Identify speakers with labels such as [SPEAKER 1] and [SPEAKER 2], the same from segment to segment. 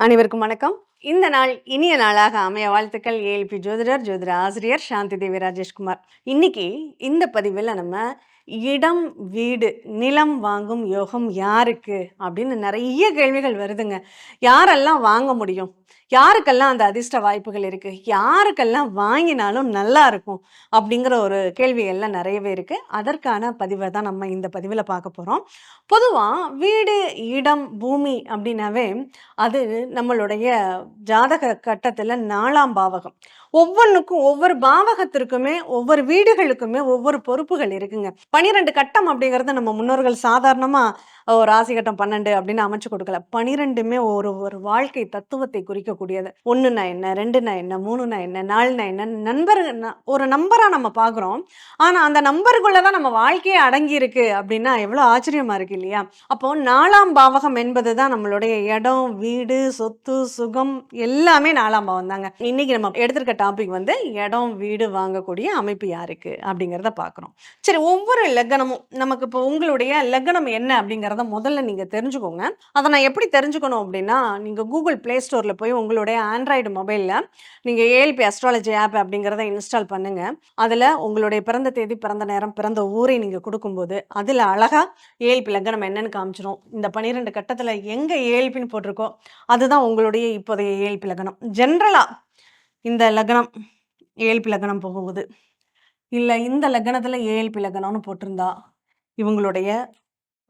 [SPEAKER 1] அனைவருக்கும் வணக்கம். இந்த நாள் இனிய நாளாக அமைய வாழ்த்துக்கள். ஏஎல்பி ஜோதிடர், ஜோதிட ஆசிரியர் சாந்தி தேவி ராஜேஷ்குமார். இன்னைக்கு இந்த பதிவில் நம்ம இடம், வீடு, நிலம் வாங்கும் யோகம் யாருக்கு அப்படின்னு நிறைய கேள்விகள் வருதுங்க. யாரெல்லாம் வாங்க முடியும்? யாருக்கெல்லாம் அந்த அதிர்ஷ்ட வாய்ப்புகள் இருக்கு? யாருக்கெல்லாம் வாங்கினாலும் நல்லா இருக்கும்? அப்படிங்கிற ஒரு கேள்வி எல்லாம் நிறையவே இருக்கு. அதற்கான பதிவை தான் நம்ம இந்த பதிவில் பார்க்க போறோம். பொதுவா வீடு, இடம், பூமி அப்படின்னாவே அது நம்மளுடைய ஜாதக கட்டத்துல 4ஆம் பாவகம். ஒவ்வொன்றுக்கும் ஒவ்வொரு பாவகத்திற்குமே ஒவ்வொரு வீடுகளுக்குமே ஒவ்வொரு பொறுப்புகள் இருக்குங்க. 12 கட்டம் அப்படிங்கிறது நம்ம முன்னோர்கள் சாதாரணமா ராசி கட்டம் 12 அப்படின்னு அமைச்சு கொடுக்கல. 12மே ஒரு ஒரு வாழ்க்கை தத்துவத்தை குறிக்கக்கூடியது. 1னா என்ன, 2னா என்ன, 3னா என்ன, 4னா என்ன, ஒரு நம்பரா நம்ம பாக்குறோம். ஆனா அந்த நம்பருக்குள்ளதான் நம்ம வாழ்க்கையே அடங்கி இருக்கு அப்படின்னா எவ்வளவு ஆச்சரியமா இருக்கு இல்லையா? அப்போ 4ஆம் பாவகம் என்பதுதான் நம்மளுடைய இடம், வீடு, சொத்து, சுகம் எல்லாமே 4ஆம் பாவம் தாங்க. இன்னைக்கு நம்ம எடுத்திருக்க டாபிக் வந்து இடம், வீடு வாங்கக்கூடிய அமைப்பு யாருக்கு அப்படிங்கிறத பாக்குறோம். சரி, ஒவ்வொரு லக்னமும் நமக்கு இப்போ உங்களுடைய லக்னம் என்ன அப்படிங்கறத முதல்ல நீங்க தெரிஞ்சுக்கோங்க. அதை நான் எப்படி தெரிஞ்சுக்கணும் அப்படின்னா, நீங்க கூகுள் பிளே ஸ்டோர்ல போய் உங்களுடைய ஆண்ட்ராய்டு மொபைல்ல நீங்க ஏஎல்பி அஸ்ட்ராலஜி ஆப் அப்படிங்கிறத இன்ஸ்டால் பண்ணுங்க. அதுல உங்களுடைய பிறந்த தேதி, பிறந்த நேரம், பிறந்த ஊரை நீங்க கொடுக்கும்போது அதுல அழகா ஏஎல்பி லக்னம் என்னன்னு காமிச்சிடும். இந்த 12 கட்டத்துல எங்க ஏஎல்பின்னு போட்டிருக்கோ அதுதான் உங்களுடைய இப்போதைய ஏஎல்பி லக்னம். ஜென்ரலா இந்த லக்னம் ஏஎல்பி லக்னம் போகுது, இல்ல இந்த லக்னத்துல ஏஎல்பி லக்னம்னு போட்டிருந்தா இவங்களுடைய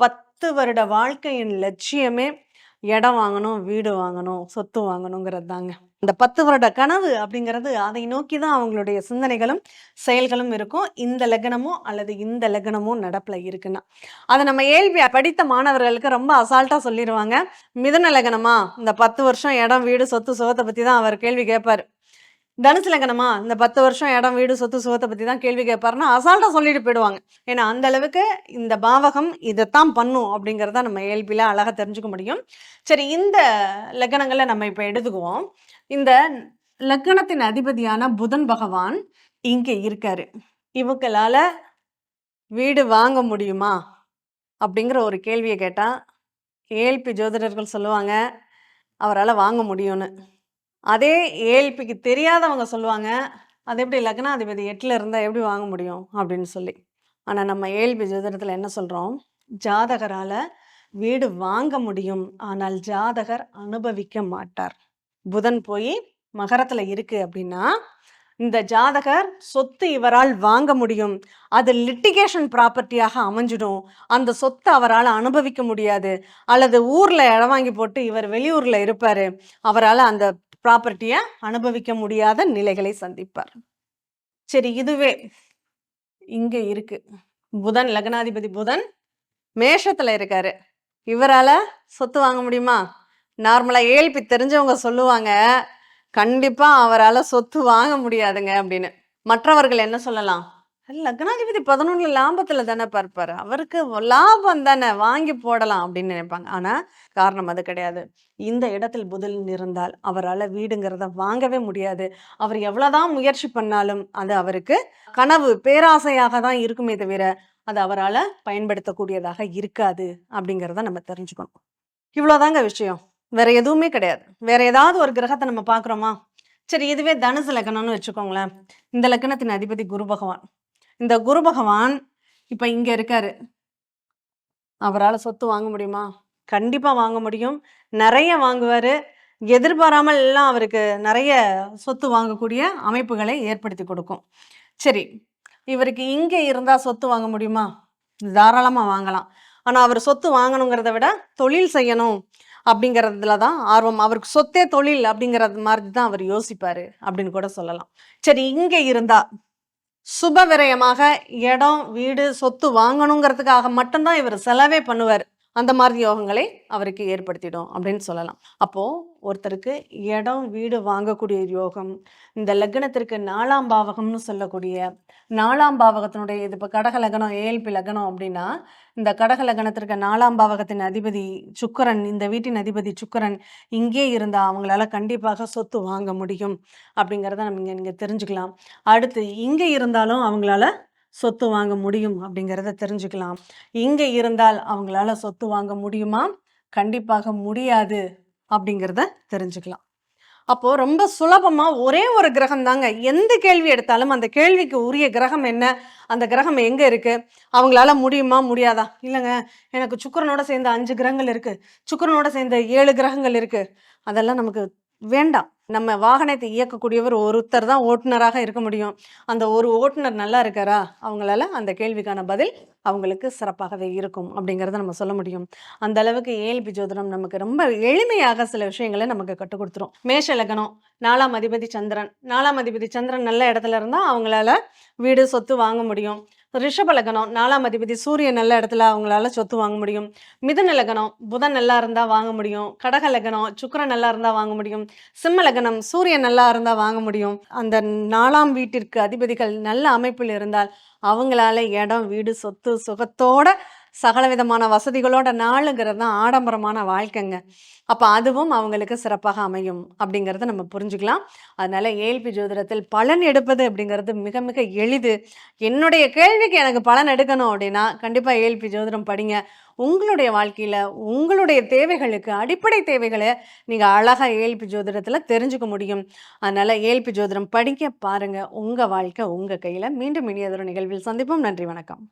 [SPEAKER 1] 10 வருட வாழ்க்கையின் லட்சியமே இடம் வாங்கணும், வீடு வாங்கணும், சொத்து வாங்கணுங்கிறது தாங்க. இந்த 10 வருட கனவு அப்படிங்கிறது அதை நோக்கி தான் அவங்களுடைய சிந்தனைகளும் செயல்களும் இருக்கும். இந்த லக்னமோ அல்லது இந்த லக்னமோ நடப்புல இருக்குன்னா அதை நம்ம ஏல்வி படித்த மாணவர்களுக்கு ரொம்ப அசால்ட்டா சொல்லிடுவாங்க. மிதுன லக்னமா, இந்த 10 வருஷம் இடம், வீடு, சொத்து, சுகத்தை பத்தி தான் அவர் கேள்வி கேட்பாரு. தனுசு லக்னமா, இந்த 10 வருஷம் இடம், வீடு, சொத்து, சுகத்தை பத்தி தான் கேள்வி கேட்பாருன்னா அசால்ட்டா சொல்லிட்டு போயிடுவாங்க. ஏன்னா அந்த அளவுக்கு இந்த பாவகம் இதைத்தான் பண்ணும் அப்படிங்கிறத நம்ம ஏல்பில அழகா தெரிஞ்சுக்க முடியும். சரி, இந்த லக்னங்களை நம்ம இப்ப எடுத்துக்குவோம். இந்த லக்னத்தின் அதிபதியான புதன் பகவான் இங்க இருக்காரு. இவங்களால வீடு வாங்க முடியுமா அப்படிங்கிற ஒரு கேள்வியை கேட்டா ஏல்பி ஜோதிடர்கள் சொல்லுவாங்க அவரால் வாங்க முடியும்னு. அதே ஏஎல்பிக்கு தெரியாதவங்க சொல்லுவாங்க, அது எப்படி லக்னாதிபதி 8ல் இருந்தால் எப்படி வாங்க முடியும் அப்படின்னு சொல்லி. ஆனால் நம்ம ஏஎல்பி ஜோதிடத்தில் என்ன சொல்கிறோம்? ஜாதகரால் வீடு வாங்க முடியும், ஆனால் ஜாதகர் அனுபவிக்க மாட்டார். புதன் போய் மகரத்தில் இருக்கு அப்படின்னா இந்த ஜாதகர் சொத்து இவரால் வாங்க முடியும், அது லிட்டிகேஷன் ப்ராப்பர்ட்டியாக அமைஞ்சிடும். அந்த சொத்தை அவரால் அனுபவிக்க முடியாது. அல்லது ஊரில் இடம் வாங்கி போட்டு இவர் வெளியூரில் இருப்பார், அவரால் அந்த ப்ராப்பர்ட்டியை அனுபவிக்க முடியாத நிலைகளை சந்திப்பார். சரி, இதுவே இங்க இருக்கு. புதன் லக்னாதிபதி புதன் மேஷத்துல இருக்காரு, இவரால சொத்து வாங்க முடியுமா? நார்மலா ஏழ்பி தெரிஞ்சவங்க சொல்லுவாங்க கண்டிப்பா அவரால் சொத்து வாங்க முடியாதுங்க அப்படின்னு. மற்றவர்கள் என்ன சொல்லலாம்? லக்னாதிபதி 11 லாபத்துல தானே பார்ப்பாரு, அவருக்கு லாபம் தானே, வாங்கி போடலாம் அப்படின்னு நினைப்பாங்க. ஆனா காரணம் அது கிடையாது. இந்த இடத்தில் புதன் இருந்தால் அவரால் வீடுங்கிறத வாங்கவே முடியாது. அவர் எவ்வளவுதான் முயற்சி பண்ணாலும் அது அவருக்கு கனவு, பேராசையாக தான் இருக்குமே தவிர அது அவரால் பயன்படுத்தக்கூடியதாக இருக்காது அப்படிங்கிறத நம்ம தெரிஞ்சுக்கணும். இவ்வளவுதாங்க விஷயம், வேற எதுவுமே கிடையாது. வேற ஏதாவது ஒரு கிரகத்தை நம்ம பாக்குறோமா? சரி, இதுவே தனுசு லக்னம்னு வச்சுக்கோங்களேன். இந்த லக்னத்தின் அதிபதி குரு பகவான். இந்த குரு பகவான் இப்ப இங்க இருக்காரு, அவரால் சொத்து வாங்க முடியுமா? கண்டிப்பா வாங்க முடியும். நிறைய வாங்குவாரு. எதிர்பாராமல் எல்லாம் அவருக்கு நிறைய சொத்து வாங்கக்கூடிய அமைப்புகளை ஏற்படுத்தி கொடுக்கும். சரி, இவருக்கு இங்க இருந்தா சொத்து வாங்க முடியுமா? தாராளமா வாங்கலாம். ஆனா அவர் சொத்து வாங்கணுங்கிறத விட தொழில் செய்யணும் அப்படிங்கிறதுல தான் ஆர்வம். அவருக்கு சொத்தே தொழில் அப்படிங்கிறது மாதிரி தான் அவர் யோசிப்பாரு அப்படின்னு கூட சொல்லலாம். சரி, இங்க இருந்தா சுப விரயமாக இடம், வீடு, சொத்து வாங்கணுங்கிறதுக்காக மட்டும்தான் இவர் செலவே பண்ணுவார். அந்த மாதிரி யோகங்களை அவருக்கு ஏற்படுத்திடும் அப்படின்னு சொல்லலாம். அப்போ ஒருத்தருக்கு இடம், வீடு வாங்கக்கூடிய யோகம் இந்த லக்னத்திற்கு 4ஆம் பாவகம்னு சொல்லக்கூடிய 4ஆம் பாவகத்தினுடைய, இது இப்போ கடக லக்னம், ஏஎல்பி லக்னம் அப்படின்னா இந்த கடக லக்னத்திற்கு 4ஆம் பாவகத்தின் அதிபதி சுக்கிரன், இந்த வீட்டின் அதிபதி சுக்கிரன் இங்கே இருந்தா அவங்களால கண்டிப்பாக சொத்து வாங்க முடியும் அப்படிங்கிறத நம்ம இங்க தெரிஞ்சுக்கலாம். அடுத்து இங்க இருந்தாலும் அவங்களால சொத்து வாங்க முடியும் அப்படிங்கிறத தெரிஞ்சுக்கலாம். இங்க இருந்தால் அவங்களால சொத்து வாங்க முடியுமா? கண்டிப்பாக முடியாது அப்படிங்கிறத தெரிஞ்சுக்கலாம். அப்போ ரொம்ப சுலபமா ஒரே ஒரு கிரகம் தாங்க. எந்த கேள்வி எடுத்தாலும் அந்த கேள்விக்கு உரிய கிரகம் என்ன? அந்த கிரகம் எங்க இருக்கு? அவங்களால முடியுமா? முடியாதா? இல்லங்க, எனக்கு சுக்கிரனோட சேர்ந்து 5 கிரகங்கள் இருக்கு. சுக்கிரனோட சேர்ந்த 7 கிரகங்கள் இருக்கு. அதெல்லாம் நமக்கு வேண்டாம். நம்ம வாகனத்தை இயக்கக்கூடியவர் ஒருத்தர் தான் ஓட்டுநராக இருக்க முடியும். அந்த ஒரு ஓட்டுநர் நல்லா இருக்காரா? அவங்களால அந்த கேள்விக்கான பதில் அவங்களுக்கு சிறப்பாகவே இருக்கும் அப்படிங்கிறத நம்ம சொல்ல முடியும். அந்த அளவுக்கு ஏஎல்பி ஜோதிடம் நமக்கு ரொம்ப எளிமையாக சில விஷயங்களை நமக்கு கற்றுக் கொடுத்துரும். மேஷ லக்னம், 4ஆம் அதிபதி சந்திரன். 4ஆம் அதிபதி சந்திரன் நல்ல இடத்துல இருந்தா அவங்களால வீடு, சொத்து வாங்க முடியும். ரிஷப லக்னம், 4ஆம் அதிபதி சூரியன் நல்ல இடத்துல அவங்களால சொத்து வாங்க முடியும். மிதுன லக்னம், புதன் நல்லா இருந்தா வாங்க முடியும். கடக லக்னம், சுக்கிரன் நல்லா இருந்தா வாங்க முடியும். சிம்ம லக்னம், சூரியன் நல்லா இருந்தா வாங்க முடியும். அந்த 4ஆம் வீட்டிற்கு அதிபதிகள் நல்ல அமைப்பில் இருந்தால் அவங்களால இடம், வீடு, சொத்து, சுகத்தோட சகல விதமான வசதிகளோட நாளுங்கிறது தான் ஆடம்பரமான வாழ்க்கைங்க. அப்போ அதுவும் அவங்களுக்கு சிறப்பாக அமையும் அப்படிங்கிறத நம்ம புரிஞ்சுக்கலாம். அதனால ஏஎல்பி ஜோதிடத்தில் பலன் எடுப்பது அப்படிங்கிறது மிக மிக எளிது. என்னுடைய கேள்விக்கு எனக்கு பலன் எடுக்கணும் அப்படின்னா கண்டிப்பாக ஏஎல்பி ஜோதிடம் படிங்க. உங்களுடைய வாழ்க்கையில் உங்களுடைய தேவைகளுக்கு அடிப்படை தேவைகளை நீங்கள் அழகாக ஏஎல்பி ஜோதிடத்தில் தெரிஞ்சுக்க முடியும். அதனால் ஏஎல்பி ஜோதிடம் படிக்க பாருங்கள். உங்கள் வாழ்க்கை உங்கள் கையில். மீண்டும் இனியதொரு நிகழ்வில் சந்திப்போம். நன்றி, வணக்கம்.